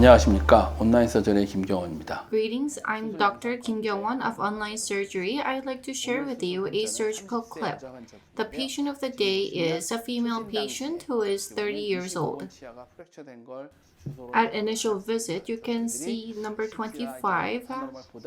안녕하십니까. 온라인 서저리의 김경원입니다. Greetings, I'm Dr. Kim Kyung-won of Online Surgery. I'd like to share with you a surgical clip. The patient of the day is a female patient who is 30 years old. At initial visit, you can see number 25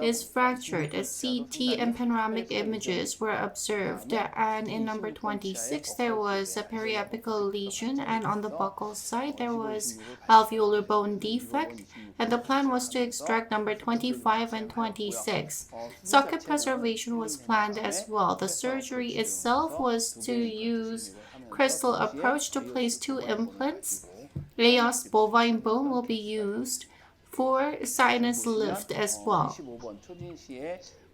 is fractured. A CT and panoramic images were observed, and in number 26 there was a periapical lesion, and on the buccal side there was alveolar bone defect, and the plan was to extract number 25 and 26. Socket preservation was planned as well. The surgery itself was to use crystal approach to place 2 implants. A Oss bovine bone will be used for sinus lift as well.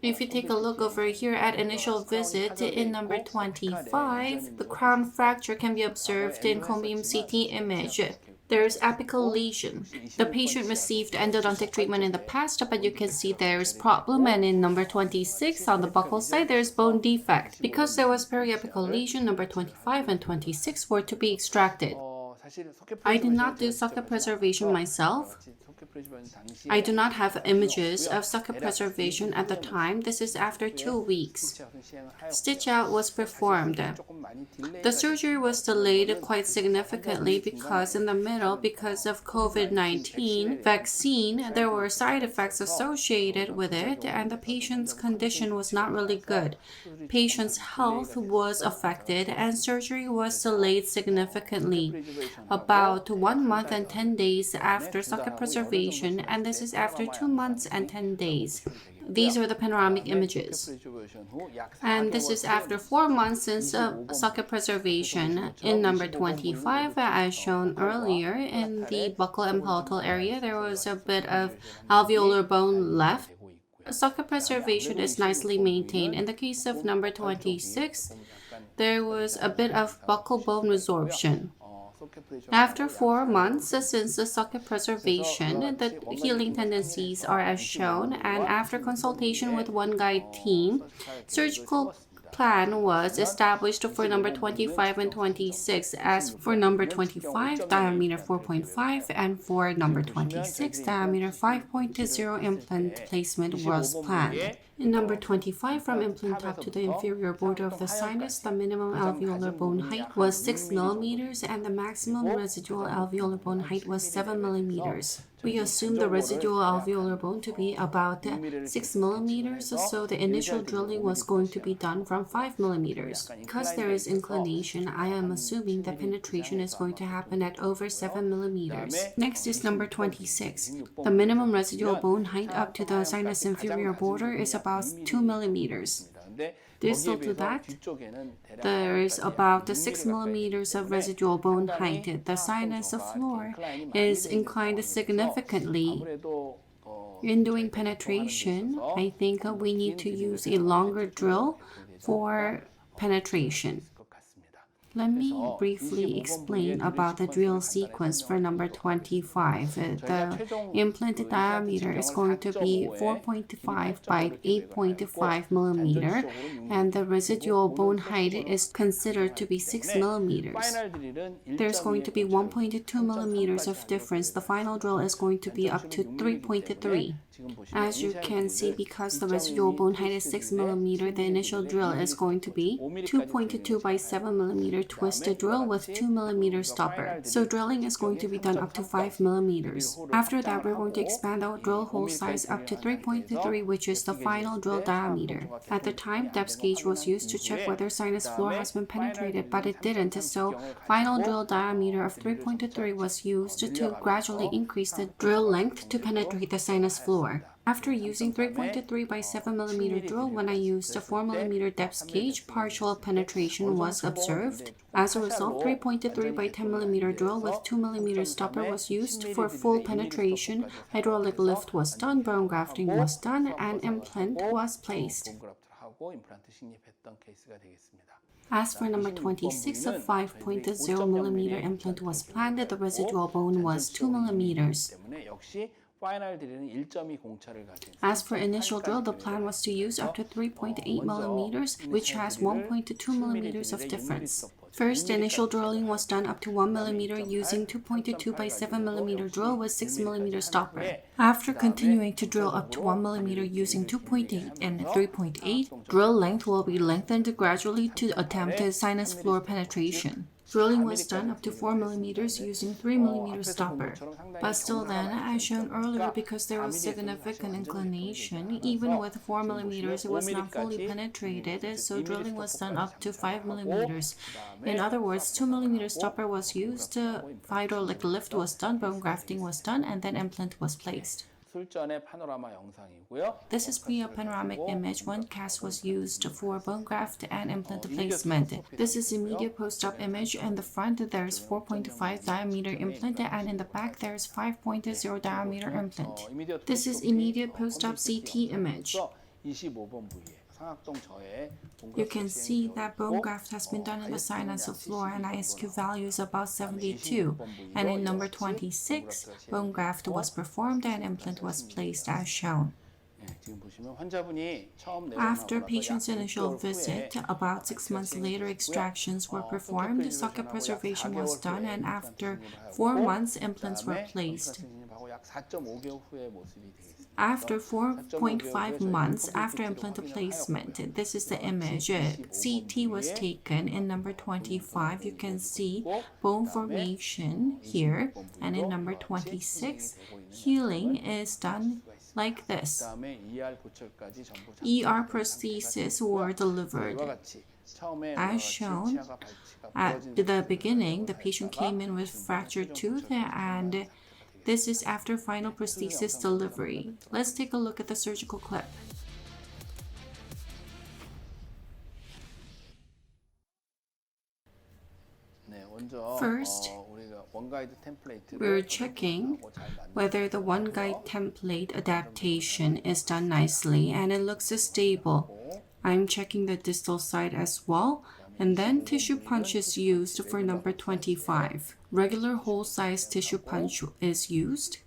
If you take a look over here at initial visit in number 25, the crown fracture can be observed in cone-beam CT image. There's apical lesion. The patient received endodontic treatment in the past, but you can see there's problem, and in number 26 on the buccal side there's bone defect. Because there was periapical lesion, number 25 and 26 were to be extracted. I did not do socket preservation myself. I do not have images of socket preservation at the time. This is after 2 weeks. Stitch out was performed. The surgery was delayed quite significantly because in the middle, because of COVID-19 vaccine, there were side effects associated with it, and the patient's condition was not really good. Patient's health was affected and surgery was delayed significantly. About 1 month and 10 days after socket preservation, and this is after 2 months and 10 days. These are the panoramic images. And this is after 4 months since socket preservation. In number 25, as shown earlier, in the buccal and palatal area, there was a bit of alveolar bone left. Socket preservation is nicely maintained. In the case of number 26, there was a bit of buccal bone resorption. After 4 months since the socket preservation, the healing tendencies are as shown, and after consultation with OneGuide team, surgical plan was established for number 25 and 26. As for number 25, diameter 4.5, and for number 26, diameter 5.0 implant placement was planned. In number 25, from implant top to the inferior border of the sinus, the minimum alveolar bone height was 6 millimeters and the maximum residual alveolar bone height was 7 millimeters. We assume the residual alveolar bone to be about 6 millimeters, so the initial drilling was going to be done from 5 millimeters. Because there is inclination, I am assuming that penetration is going to happen at over 7 millimeters. Next is number 26. The minimum residual bone height up to the sinus inferior border is about 2 millimeters. Distal to that, there is about 6 millimeters of residual bone height. The sinus floor is inclined significantly. In doing penetration, I think we need to use a longer drill for penetration. Let me briefly explain about the drill sequence for number 25. The implant diameter is going to be 4.5 by 8.5 millimeter, and the residual bone height is considered to be 6 millimeters. There's going to be 1.2 millimeters of difference. The final drill is going to be up to 3.3. As you can see, because the residual bone height is 6 millimeter, the initial drill is going to be 2.2 by 7 millimeter twisted drill with 2 millimeter stopper. So drilling is going to be done up to 5 millimeters. After that, we're going to expand the drill hole size up to 3.3, which is the final drill diameter. At the time, depth gauge was used to check whether sinus floor has been penetrated, but it didn't, so final drill diameter of 3.3 was used to gradually increase the drill length to penetrate the sinus floor. After using 3.3 by 7 millimeter drill, when I used a 4 millimeter depth gauge, partial penetration was observed. As a result, 3.3 by 10 millimeter drill with 2 millimeter stopper was used for full penetration. Hydraulic lift was done, bone grafting was done, and implant was placed. As for number 26, a 5.0 millimeter implant was planned. The residual bone was 2 millimeters. As for initial drill, the plan was to use up to 3.8 millimeters, which has 1.2 millimeters of difference. First, initial drilling was done up to 1 mm using 2.2 by 7 mm drill with 6 mm stopper. After continuing to drill up to 1 mm using 2.8 and 3.8, drill length will be lengthened gradually to attempt sinus floor penetration. Drilling was done up to 4 mm using 3 mm stopper. But still then, as shown earlier, because there was significant inclination, even with 4 mm it was not fully penetrated, so drilling was done up to 5 mm. In other words, 2 mm stopper was used, hydraulic lift was done, bone grafting was done, and then implant was placed. This is a panoramic image. OneCAS was used for bone graft and implant placement. This is immediate post-op image. In the front, there is 4.5 diameter implant, and in the back, there is 5.0 diameter implant. This is immediate post-op CT image. You can see that bone graft has been done in the sinus floor and ISQ value is about 72. And in number 26, bone graft was performed and implant was placed as shown. After patient's initial visit, about 6 months later, extractions were performed, socket preservation was done, and after 4 months, implants were placed. After 4.5 months after implant placement, this is the image. CT was taken in number 25. You can see bone formation here, and in number 26, healing is done like this. ER prostheses were delivered. As shown, at the beginning, the patient came in with fractured tooth, and this is after final prosthesis delivery. Let's take a look at the surgical clip. First, we're checking whether the OneGuide template adaptation is done nicely and it looks stable. I'm checking the distal side as well. And then tissue punch is used for number 25. Regular hole size tissue punch is used.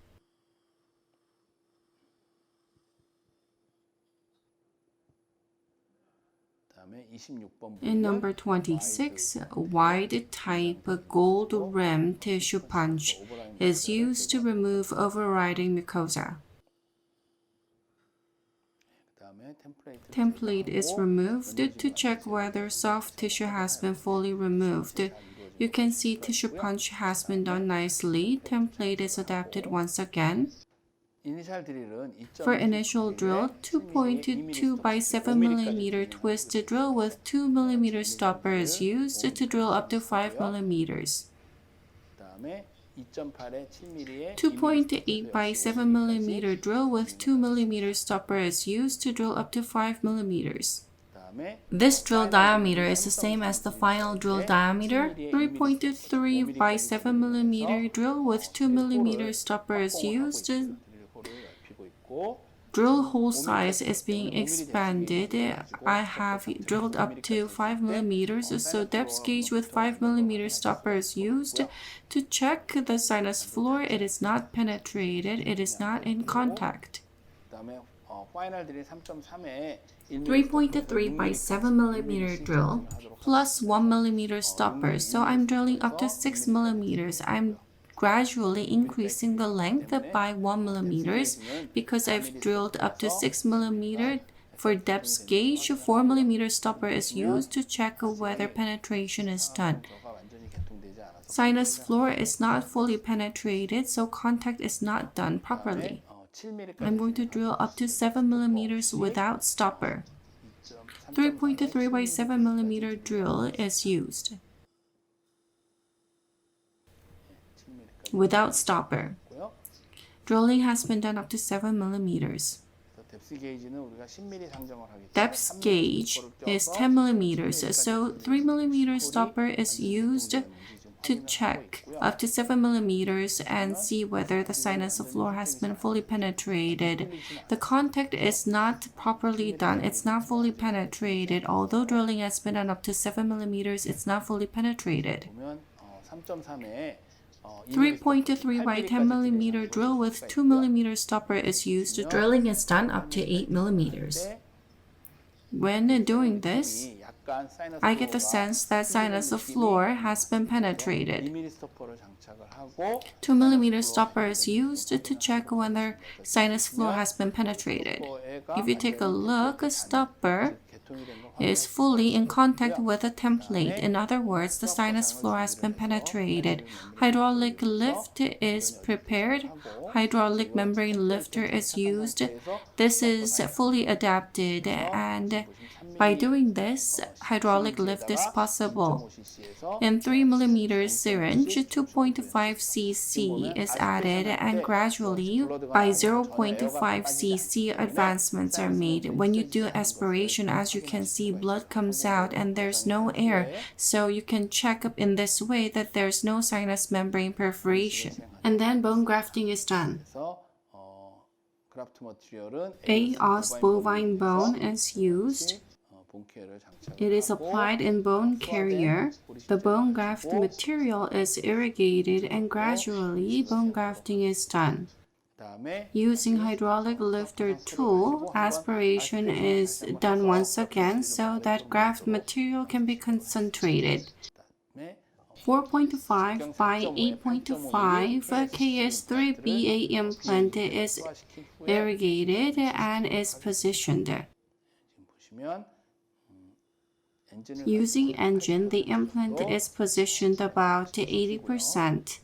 In number 26, wide type gold rim tissue punch is used to remove overriding mucosa. Template is removed to check whether soft tissue has been fully removed. You can see tissue punch has been done nicely. Template is adapted once again. For initial drill, 2.2 by 7 mm twist drill with 2 mm stopper is used to drill up to 5 mm. 2.8 by 7 mm drill with 2 mm stopper is used to drill up to 5 mm. This drill diameter is the same as the final drill diameter. 3.3 by 7 mm drill with 2 mm stopper is used. Drill hole size is being expanded. I have drilled up to 5 mm, so depth gauge with 5 mm stopper is used to check the sinus floor. It is not penetrated. It is not in contact. 3.3 by 7 mm drill plus 1 mm stopper. So I'm drilling up to 6 mm. I'm gradually increasing the length by 1 mm because I've drilled up to 6 mm. For depth gauge, 4 mm stopper is used to check whether penetration is done. Sinus floor is not fully penetrated, so contact is not done properly. I'm going to drill up to 7 mm without stopper. 3.3 by 7 mm drill is used without stopper. Drilling has been done up to 7 mm. Depth gauge is 10 mm, so 3 mm stopper is used to check up to 7 mm and see whether the sinus floor has been fully penetrated. The contact is not properly done. It's not fully penetrated. Although drilling has been done up to 7 mm, it's not fully penetrated. 3.3 by 10 mm drill with 2 mm stopper is used. Drilling is done up to 8 mm. When doing this, I get the sense that sinus floor has been penetrated. 2mm stopper is used to check whether sinus floor has been penetrated. If you take a look, a stopper is fully in contact with the template. In other words, the sinus floor has been penetrated. Hydraulic lift is prepared. Hydraulic membrane lifter is used. This is fully adapted, and by doing this, hydraulic lift is possible. In 3mm syringe, 2.5 cc is added, and gradually by 0.5 cc advancements are made. When you do aspiration, as you can see, blood comes out and there's no air, so you can check up in this way that there's no sinus membrane perforation. And then bone grafting is done. A Oss bovine bone is used. It is applied in bone carrier. The bone graft material is irrigated, and gradually bone grafting is done. Using hydraulic lifter tool, aspiration is done once again so that graft material can be concentrated. 4.5 by 8.5 KS3BA implant is irrigated and is positioned. Using engine, the implant is positioned about 80%.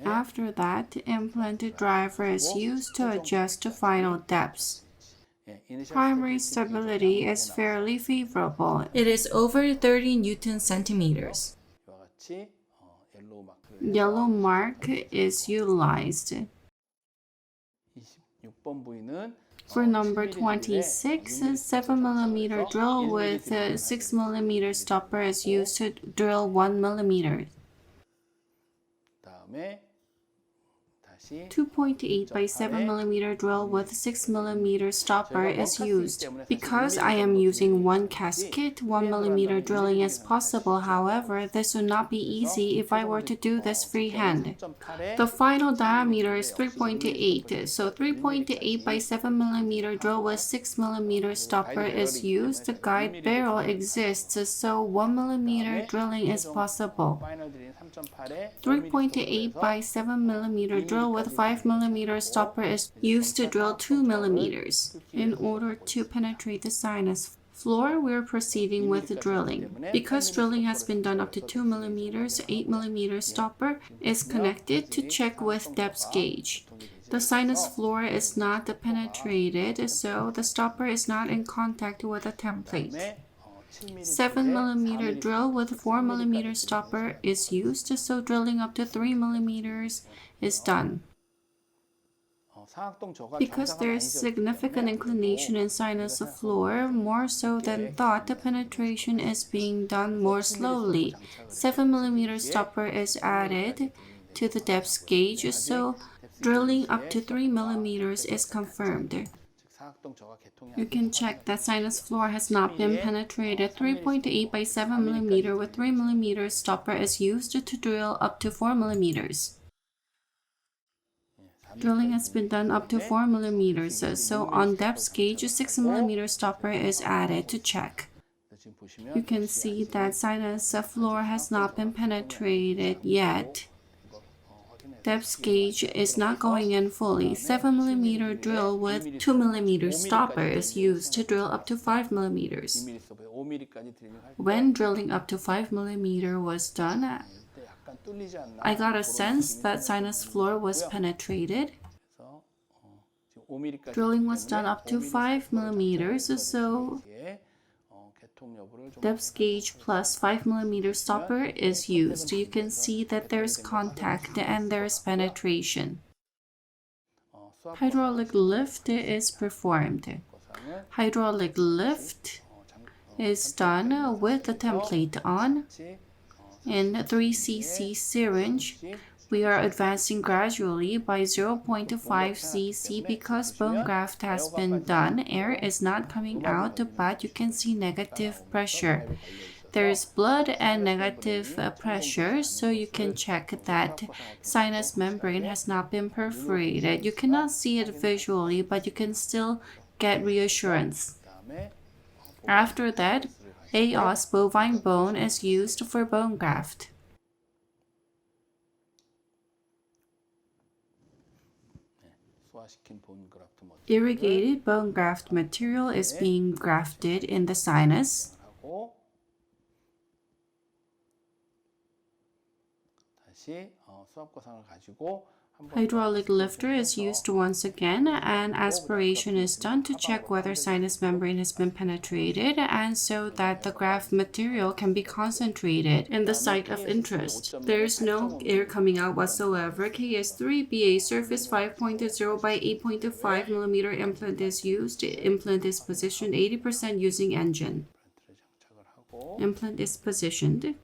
After that, the implant driver is used to adjust to final depths. Primary stability is fairly favorable. It is over 30 Newton centimeters. Yellow mark is utilized. For number 26, 7mm drill with 6mm stopper is used to drill 1mm. 2.8 by 7mm drill with 6mm stopper is used. Because I am using OneCAS KIT, 1mm drilling is possible. However, this would not be easy if I were to do this freehand. The final diameter is 3.8, so 3.8 by 7mm drill with 6mm stopper is used. The guide barrel exists, so 1mm drilling is possible. 3.8 by 7mm drill with 5mm stopper is used to drill 2mm. In order to penetrate the sinus floor, we are proceeding with the drilling. Because drilling has been done up to 2mm, 8mm stopper is connected to check with depth gauge. The sinus floor is not penetrated, so the stopper is not in contact with the template. 7mm drill with 4mm stopper is used, so drilling up to 3mm is done. Because there is significant inclination in sinus floor, more so than thought, the penetration is being done more slowly. 7mm stopper is added to the depth gauge, so drilling up to 3mm is confirmed. You can check that sinus floor has not been penetrated. 3.8 by 7mm with 3mm stopper is used to drill up to 4mm. Drilling has been done up to 4mm, so on depth gauge, 6mm stopper is added to check. You can see that sinus floor has not been penetrated yet. Depth gauge is not going in fully. 7mm drill with 2mm stopper is used to drill up to 5mm. When drilling up to 5mm was done, I got a sense that sinus floor was penetrated. Drilling was done up to 5mm, so depth gauge plus 5mm stopper is used. You can see that there's contact and there's penetration. Hydraulic lift is performed. Hydraulic lift is done with the template on. In 3 cc syringe, we are advancing gradually by 0.5 cc because bone graft has been done. Air is not coming out, but you can see negative pressure. There's blood and negative pressure, so you can check that sinus membrane has not been perforated. You cannot see it visually, but you can still get reassurance. After that, A Oss bovine bone is used for bone graft. Irrigated bone graft material is being grafted in the sinus. Hydraulic lifter is used once again, and aspiration is done to check whether sinus membrane has been penetrated and so that the graft material can be concentrated in the site of interest. There is no air coming out whatsoever. KS3BA surface 5.0 by 8.5 millimeter implant is used. Implant is positioned 80% using engine. Implant is positioned.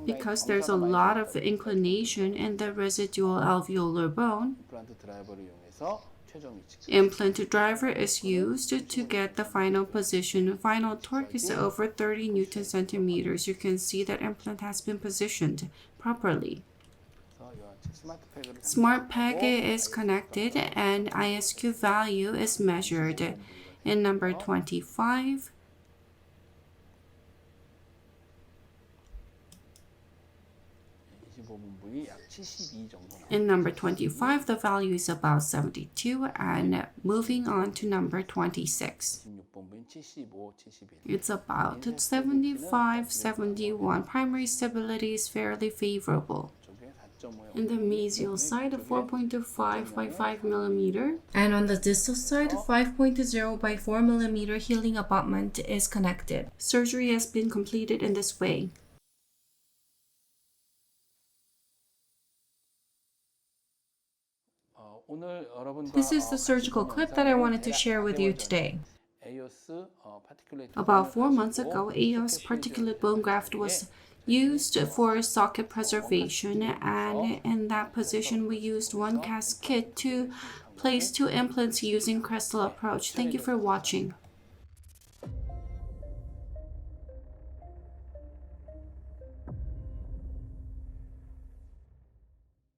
Because there's a lot of inclination in the residual alveolar bone, implant driver is used to get the final position. Final torque is over 30 Newton centimeters. You can see that implant has been positioned properly. Smart peg is connected and ISQ value is measured. In number 25, in number 25, the value is about 72, and moving on to number 26. It's about 75, 71. Primary stability is fairly favorable. In the mesial side, 4.25 by 5 millimeter, and on the distal side, 5.0 by 4 millimeter healing abutment is connected. Surgery has been completed in this way. This is the surgical clip that I wanted to share with you today. About 4 months ago, A Oss particulate bone graft was used for socket preservation, and in that position we used OneCAS KIT to place 2 implants using Crystal approach. Thank you for watching.